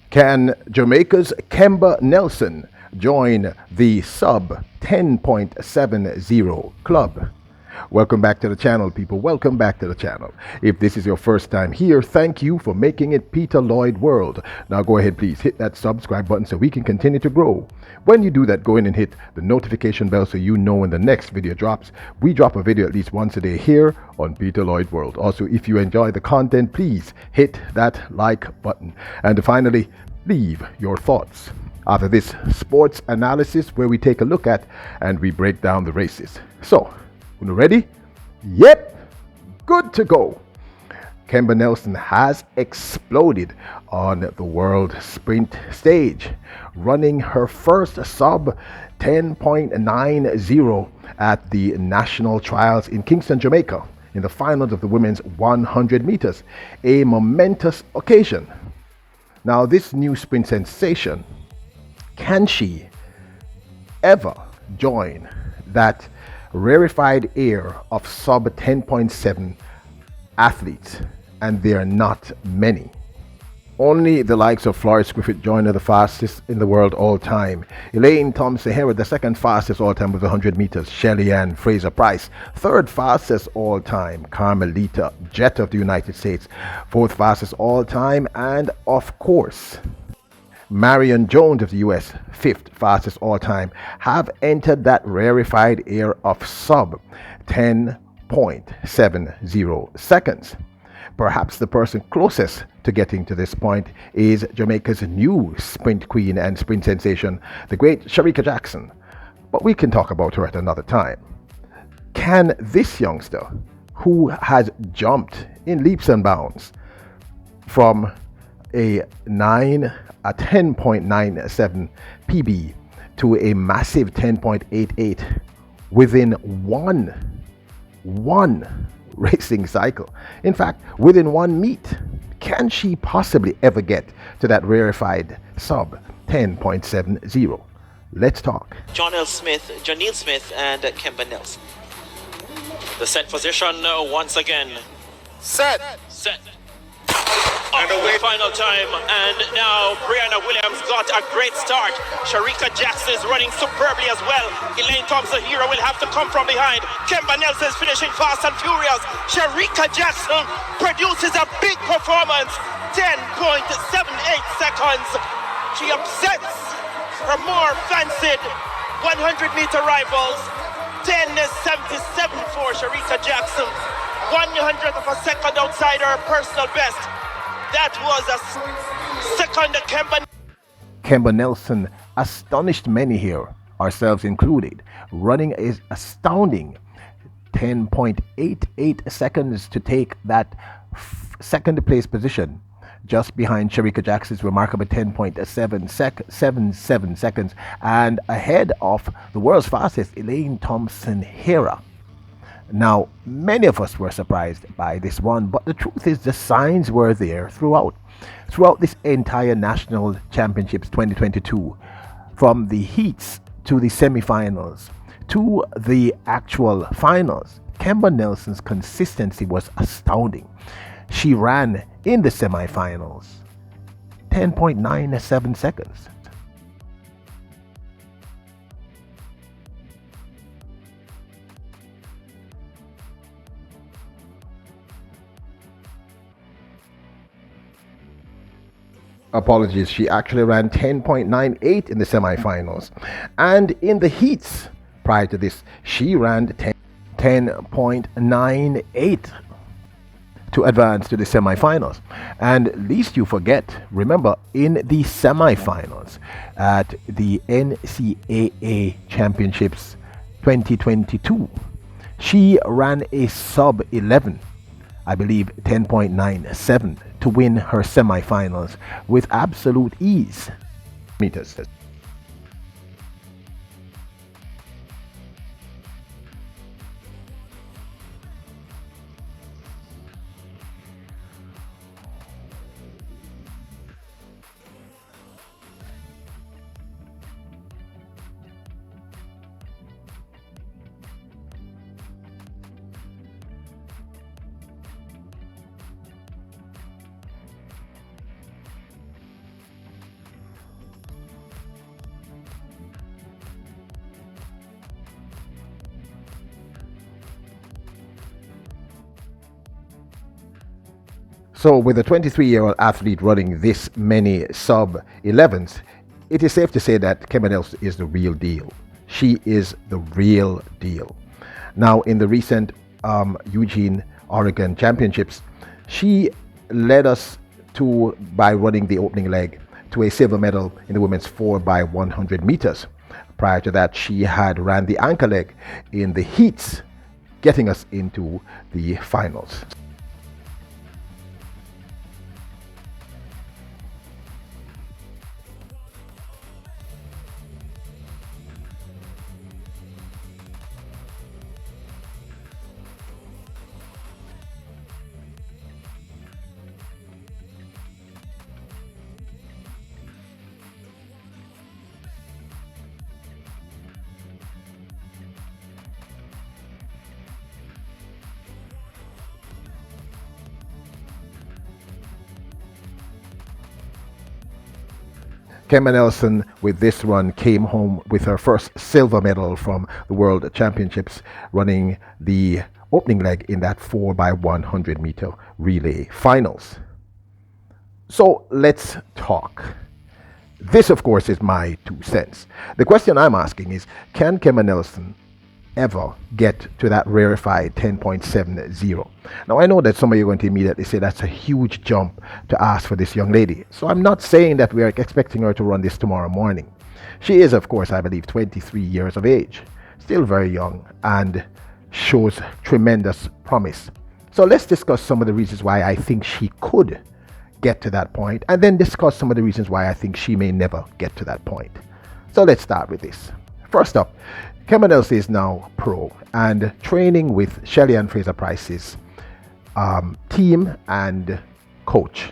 Can Jamaica's Kemba Nelson join the sub 10.70 club? Welcome back to the channel, people. Welcome back to the channel. If this is your first time here, thank you for making it Peter Lloyd World. Now go ahead, please hit that subscribe button so we can continue to grow. When you do that, go in and hit the notification bell so you know when the next video drops. We drop a video at least once a day here on Peter Lloyd World. Also, if you enjoy the content, please hit that like button. And finally, leave your thoughts after this sports analysis where we take a look at and we break down the races. So, ready? Yep, good to go. Kemba Nelson has exploded on the world sprint stage, running her first sub 10.90 at the national trials in Kingston, Jamaica, in the finals of the women's 100 meters, a momentous occasion. Now, this new sprint sensation, can she ever join that rarefied air of sub 10.7 athletes? And there are not many. Only the likes of Florence Griffith Joyner, the fastest in the world all time. Elaine Thompson-Herah, the second fastest all time with 100 meters. Shelly Ann Fraser-Price, third fastest all time. Carmelita Jett of the United States, fourth fastest all time. And of course, Marion Jones of the US, fifth fastest all time, have entered that rarefied air of sub 10.70 seconds. Perhaps the person closest to getting to this point is Jamaica's new sprint queen and sprint sensation, the great Shericka Jackson. But we can talk about her at another time. Can this youngster, who has jumped in leaps and bounds from a 10.97 PB to a massive 10.88 within one racing cycle, in fact within one meet, can she possibly ever get to that rarefied sub 10.70? Let's talk. Janelle Smith, and Kemba Nelson. The set position once again. Set. The final time, and now Brianna Williams got a great start. Shericka Jackson is running superbly as well. Elaine Thompson-Herah will have to come from behind. Kemba Nelson is finishing fast and furious. Shericka Jackson produces a big performance, 10.78 seconds. She upsets her more fancied 100-meter rivals. 10.77 for Shericka Jackson. 100th of a second outside her personal best. That was a second Kemba Nelson astonished many here, ourselves included, running an astounding 10.88 seconds to take that second place position, just behind Shericka Jackson's remarkable 10.77 seconds, and ahead of the world's fastest Elaine Thompson-Herah. Now, many of us were surprised by this one, but the truth is the signs were there throughout this entire National Championships 2022, from the heats to the semifinals to the actual finals. Kemba Nelson's consistency was astounding. She ran in the semifinals 10.97 seconds. Apologies, she actually ran 10.98 in the semifinals. And in the heats prior to this, she ran 10.98 to advance to the semifinals. And least you forget, remember, in the semifinals at the NCAA Championships 2022, she ran a sub 11, I believe 10.97, to win her semifinals with absolute ease. Meters. So, with a 23-year-old athlete running this many sub 11s, it is safe to say that Kemba Nelson is the real deal. She is the real deal. Now, in the recent Eugene, Oregon Championships, she led us to, by running the opening leg, to a silver medal in the women's 4x100 meters. Prior to that, she had ran the anchor leg in the heats, getting us into the finals. Kemba Nelson, with this run, came home with her first silver medal from the World Championships, running the opening leg in that 4x100 meter relay finals. So let's talk. This, of course, is my 2 cents. The question I'm asking is, can Kemba Nelson ever get to that rarefied 10.70? Now, I know that some of you are going to immediately say that's a huge jump to ask for this young lady. So I'm not saying that we are expecting her to run this tomorrow morning. She is, of course, I believe, 23 years of age, still very young, and shows tremendous promise. So let's discuss some of the reasons why I think she could get to that point, and then discuss some of the reasons why I think she may never get to that point. So let's start with this. First up, Kemba Nelson is now pro and training with Shelly Ann Fraser-Price's team and coach,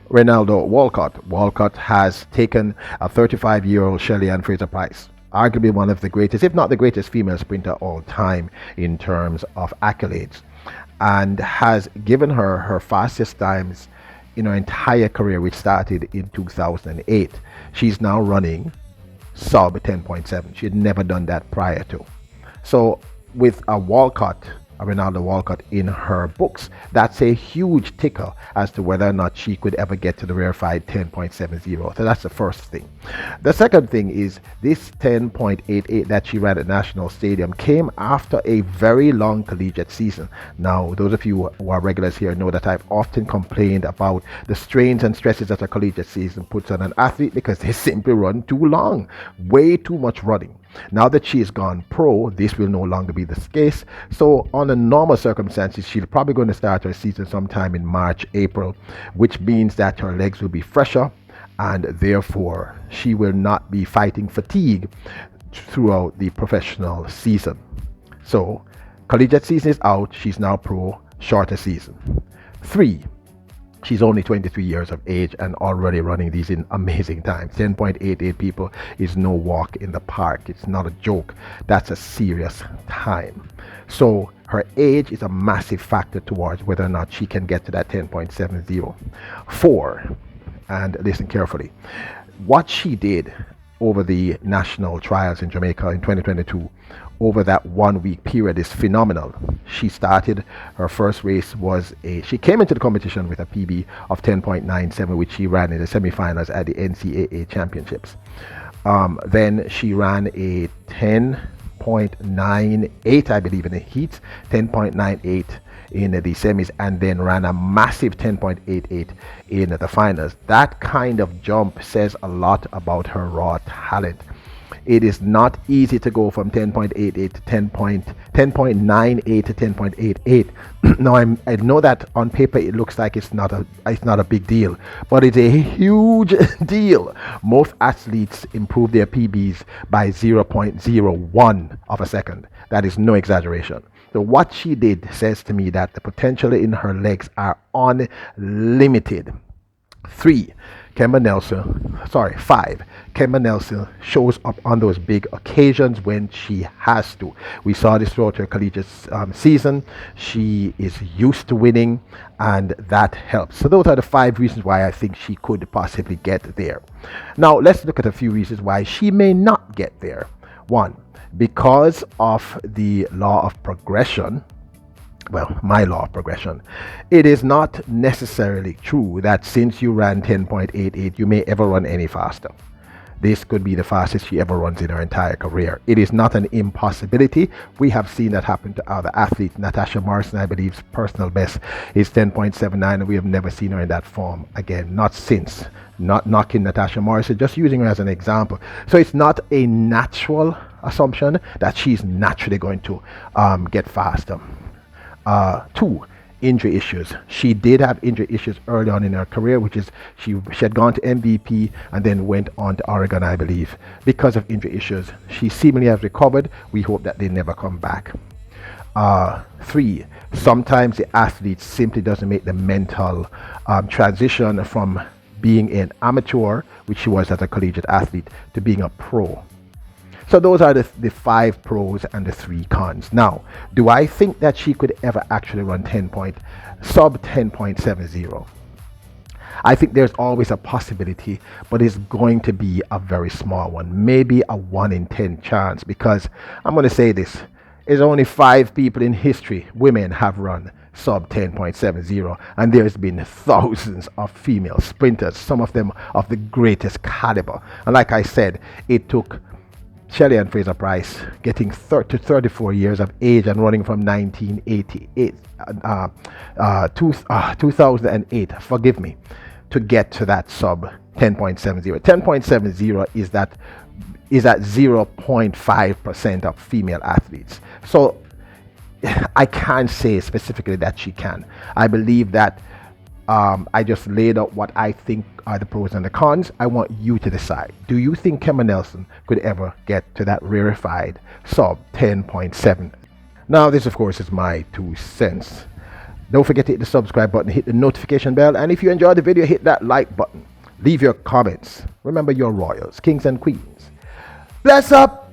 Ronaldo Walcott. Walcott has taken a 35-year-old Shelly Ann Fraser-Price, arguably one of the greatest, if not the greatest female sprinter all time in terms of accolades, and has given her her fastest times in her entire career, which started in 2008. She's now running sub 10.7. She had never done that prior to. So with a Ronaldo Walcott in her books, that's a huge ticker as to whether or not she could ever get to the rarefied 10.70. So that's the first thing. The second thing is this 10.88 that she ran at National Stadium came after a very long collegiate season. Now, those of you who are regulars here know that I've often complained about the strains and stresses that a collegiate season puts on an athlete because they simply run too long, way too much running. Now that she has gone pro, this will no longer be the case. So under normal circumstances, she's probably going to start her season sometime in March, April, which means that her legs will be fresher, and therefore she will not be fighting fatigue throughout the professional season. So collegiate season is out. She's now pro, shorter season. 3, she's only 23 years of age and already running these in amazing times. 10.88 people is no walk in the park. It's not a joke. That's a serious time. So her age is a massive factor towards whether or not she can get to that 10.70. 4, and listen carefully, what she did over the national trials in Jamaica in 2022, over that 1 week period, is phenomenal. She started her first race she came into the competition with a PB of 10.97, which she ran in the semifinals at the NCAA championships. Then she ran a 10.98, I believe, in the heats, 10.98 in the semis, and then ran a massive 10.88 in the finals. That kind of jump says a lot about her raw talent. It is not easy to go from 10.88 to 10.98 to 10.88. Now I know that on paper it looks like it's not a big deal, but it's a huge deal. Most athletes improve their PBs by 0.01 of a second. That is no exaggeration. So what she did says to me that the potential in her legs are unlimited. 5, Kemba Nelson shows up on those big occasions when she has to. We saw this throughout her collegiate season. She is used to winning, and that helps. So those are the 5 reasons why I think she could possibly get there. Now let's look at a few reasons why she may not get there. 1, because of the law of progression, well, my law of progression. It is not necessarily true that since you ran 10.88, you may ever run any faster. This could be the fastest she ever runs in her entire career. It is not an impossibility. We have seen that happen to other athletes. Natasha Morrison, I believe, personal best is 10.79, and we have never seen her in that form again. Not since. Not knocking Natasha Morrison, just using her as an example. So it's not a natural assumption that she's naturally going to get faster. Two, injury issues. She did have injury issues early on in her career, which is she had gone to MVP and then went on to Oregon, I believe, because of injury issues. She seemingly has recovered. We hope that they never come back. Three, sometimes the athlete simply doesn't make the mental transition from being an amateur, which she was as a collegiate athlete, to being a pro. So those are the 5 pros and the 3 cons. Now, do I think that she could ever actually run sub 10.70? I think there's always a possibility, but it's going to be a very small one, maybe a 1 in 10 chance, because I'm going to say this, there's only 5 people in history, women, have run sub 10.70, and there's been thousands of female sprinters, some of them of the greatest caliber. And like I said, it took Shelley and Fraser Price getting to 34 years of age and running from 1988, 2008, forgive me, to get to that sub 10.70. 10.70 is at 0.5% of female athletes. So I can't say specifically that she can. I believe that I just laid out what I think are the pros and the cons. I want you to decide. Do you think Kemba Nelson could ever get to that rarefied sub 10.7? Now, this, of course, is my 2 cents. Don't forget to hit the subscribe button, hit the notification bell, and if you enjoyed the video, hit that like button. Leave your comments. Remember, you're royals, kings and queens. Bless up!